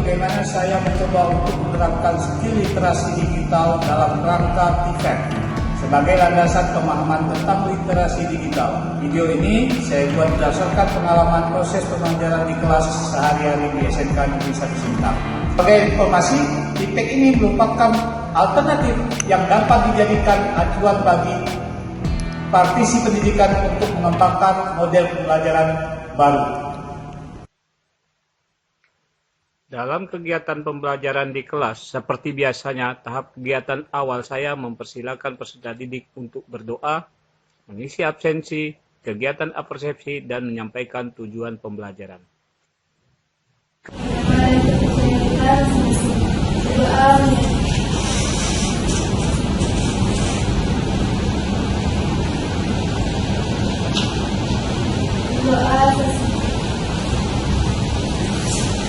bagaimana saya mencoba untuk menerapkan skill literasi digital dalam rangka TIFED sebagai landasan pemahaman tentang literasi digital. Video ini saya buat berdasarkan pengalaman proses pembelajaran di kelas sehari-hari di SMK Negeri 1 Sintang. Sebagai informasi, TIFED ini merupakan alternatif yang dapat dijadikan acuan bagi praktisi pendidikan untuk mengembangkan model pembelajaran baru. Dalam kegiatan pembelajaran di kelas, seperti biasanya, tahap kegiatan awal saya mempersilakan peserta didik untuk berdoa, mengisi absensi, kegiatan apersepsi, dan menyampaikan tujuan pembelajaran.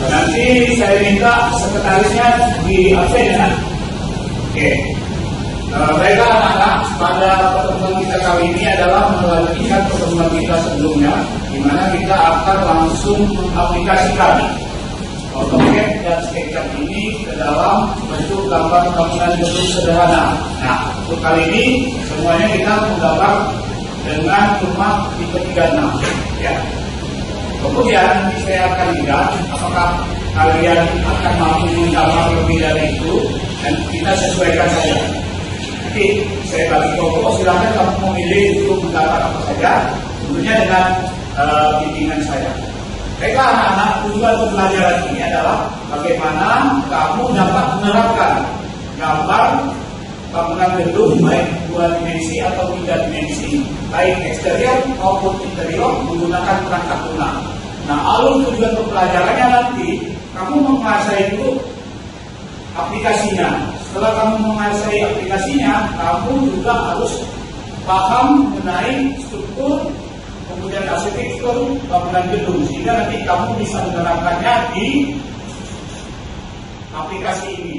Nanti saya minta sekretarisnya di absen ya. Oke. Baiklah anak-anak, pada pertemuan kita kali ini adalah melanjutkan pertemuan kita sebelumnya, di mana kita akan langsung mengaplikasikan AutoCAD dan SketchUp ini ke dalam bentuk gambar bangunan gedung sederhana. Nah, untuk kali ini semuanya kita menggambar dengan rumah tipe 36 ya. Kemudian nanti saya akan lihat apakah kalian akan mampu menggambar lebih dari itu, dan kita sesuaikan saja. Nanti saya bagi kelompok, silakan kamu memilih untuk menggambar apa saja, tentunya dengan bimbingan saya. Baiklah anak-anak, tujuan pembelajaran ini adalah bagaimana kamu dapat menerapkan gambar bangunan gedung baik 2 dimensi atau 3 dimensi, baik eksterior maupun interior menggunakan perangkat lunak. Nah, alur tujuan pembelajarannya nanti kamu menguasai dulu aplikasinya. Setelah kamu menguasai aplikasinya, kamu juga harus paham mengenai struktur, kemudian arsitektur bangunan gedung, sehingga nanti kamu bisa menerapkannya di aplikasi ini.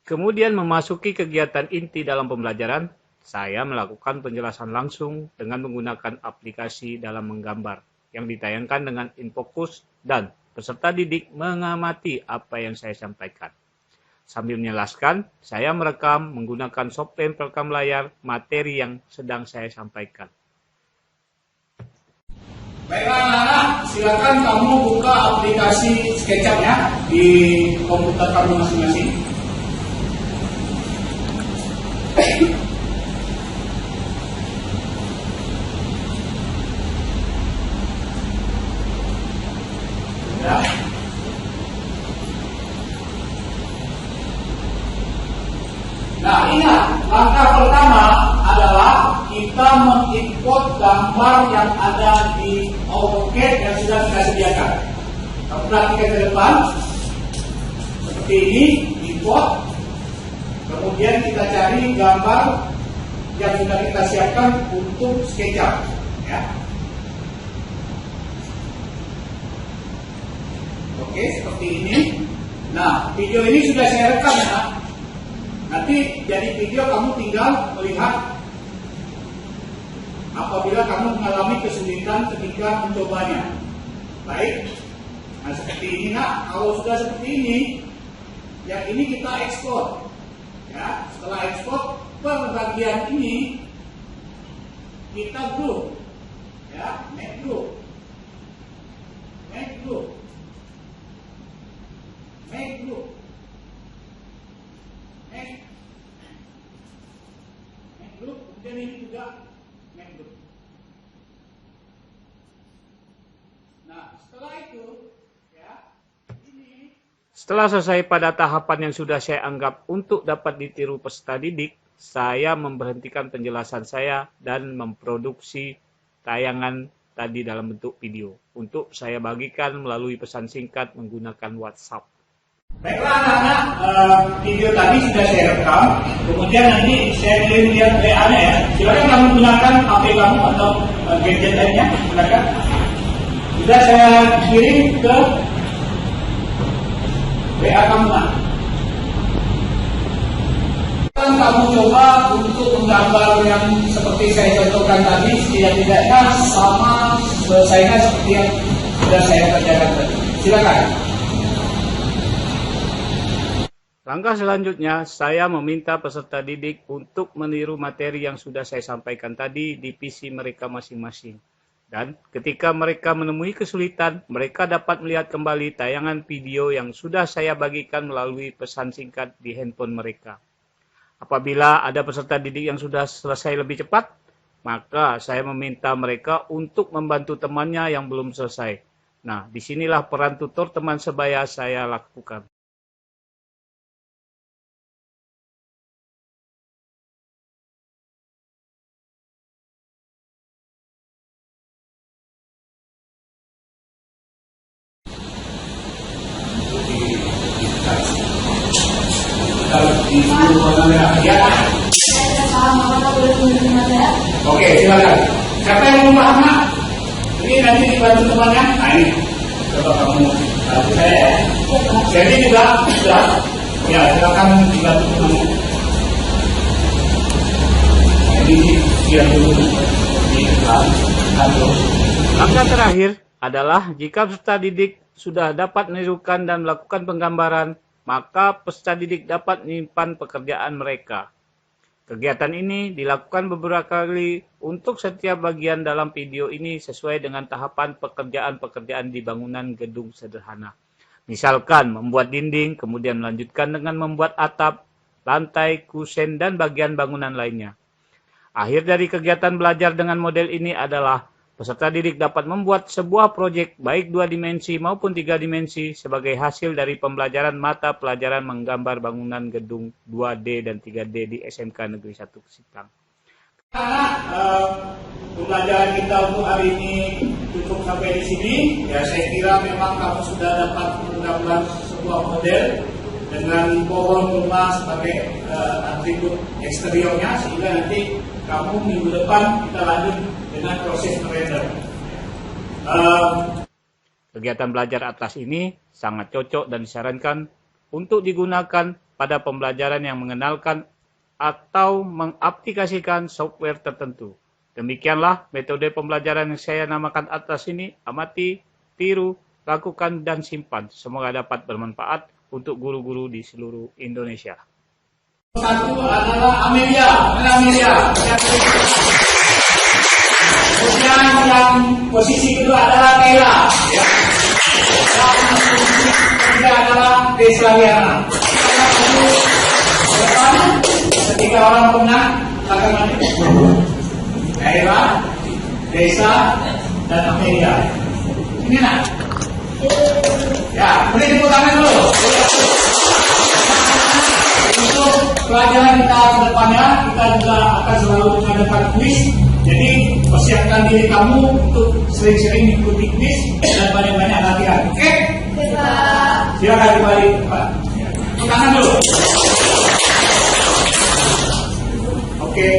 Kemudian memasuki kegiatan inti dalam pembelajaran, saya melakukan penjelasan langsung dengan menggunakan aplikasi dalam menggambar yang ditayangkan dengan InFocus, dan peserta didik mengamati apa yang saya sampaikan. Sambil menjelaskan, saya merekam menggunakan software perekam layar materi yang sedang saya sampaikan. Baiklah anak-anak, silakan kamu buka aplikasi SketchUp-nya di komputer kamu masing-masing. Ya. Nah, ingat, langkah pertama adalah kita mengimport gambar yang ada di AutoCAD yang sudah kita sediakan. Kamu perhatikan ke depan, seperti ini, import. Kemudian kita cari gambar yang sudah kita siapkan untuk SketchUp, ya. Oke, seperti ini. Nah, video ini sudah saya rekam ya. Nanti jadi video kamu tinggal melihat apabila kamu mengalami kesulitan ketika mencobanya. Baik. Nah, seperti ini nak. Kalau sudah seperti ini, yang ini kita ekspor. Ya, setelah ekspor per bagian ini kita group, ya, make group, make group, make group, make group, kemudian ini juga make group. Nah, setelah itu, ya, ini. Setelah selesai pada tahapan yang sudah saya anggap untuk dapat ditiru peserta didik, saya memberhentikan penjelasan saya dan memproduksi tayangan tadi dalam bentuk video untuk saya bagikan melalui pesan singkat menggunakan WhatsApp. Baiklah anak-anak, video tadi sudah saya rekam, kemudian nanti saya kirim dia WA-nya ya. Silakan kamu gunakan HP kamu atau gadget lainnya, silakan. Sudah saya kirim ke WA kamu lah. Kamu coba untuk menggambar yang seperti saya contohkan tadi, setidak-tidaknya sama selesainya seperti yang sudah saya kerjakan tadi. Silakan. Langkah selanjutnya, saya meminta peserta didik untuk meniru materi yang sudah saya sampaikan tadi di PC mereka masing-masing. Dan ketika mereka menemui kesulitan, mereka dapat melihat kembali tayangan video yang sudah saya bagikan melalui pesan singkat di handphone mereka. Apabila ada peserta didik yang sudah selesai lebih cepat, maka saya meminta mereka untuk membantu temannya yang belum selesai. Nah, disinilah peran tutor teman sebaya saya lakukan. Oke, silakan. Siapa yang mau paham? Ini nanti dibantu temannya. Nah ini, coba kamu bantu saya ya. Jadi juga sudah. Ya, silakan dibantu temannya. Ini siap dulu. Langkah terakhir adalah jika peserta didik sudah dapat menirukan dan melakukan penggambaran, maka peserta didik dapat menyimpan pekerjaan mereka. Kegiatan ini dilakukan beberapa kali untuk setiap bagian dalam video ini sesuai dengan tahapan pekerjaan-pekerjaan di bangunan gedung sederhana. Misalkan membuat dinding, kemudian melanjutkan dengan membuat atap, lantai, kusen, dan bagian bangunan lainnya. Akhir dari kegiatan belajar dengan model ini adalah peserta didik dapat membuat sebuah proyek baik 2 dimensi maupun 3 dimensi sebagai hasil dari pembelajaran mata pelajaran menggambar bangunan gedung 2D dan 3D di SMK Negeri 1 Sintang. Pembelajaran kita untuk hari ini cukup sampai di sini. Ya, saya kira memang kamu sudah dapat menggambar sebuah model dengan pohon rumah sebagai atribut eksteriornya, sehingga nanti kamu minggu depan kita lanjut dengan proses merender. Kegiatan belajar atas ini sangat cocok dan disarankan untuk digunakan pada pembelajaran yang mengenalkan atau mengaplikasikan software tertentu. Demikianlah metode pembelajaran yang saya namakan atas ini: amati, tiru, lakukan, dan simpan. Semoga dapat bermanfaat untuk guru-guru di seluruh Indonesia. Satu adalah Amelia. Kemudian yang posisi kedua adalah Kayla. Ya. Posisi ketiga adalah Deslariana. Ketika orang pemenang akan mati. Kayla, Desa, dan Amelia. Ini nak. Ya, boleh tepuk tangan dulu. Untuk pelajaran kita ke depannya, kita juga akan selalu mengadakan kuis. Jadi persiapkan diri kamu untuk sering-sering mengikuti kuis dan banyak-banyak latihan. Oke? Silakan kembali ke depan. Tepuk tangan dulu. Oke.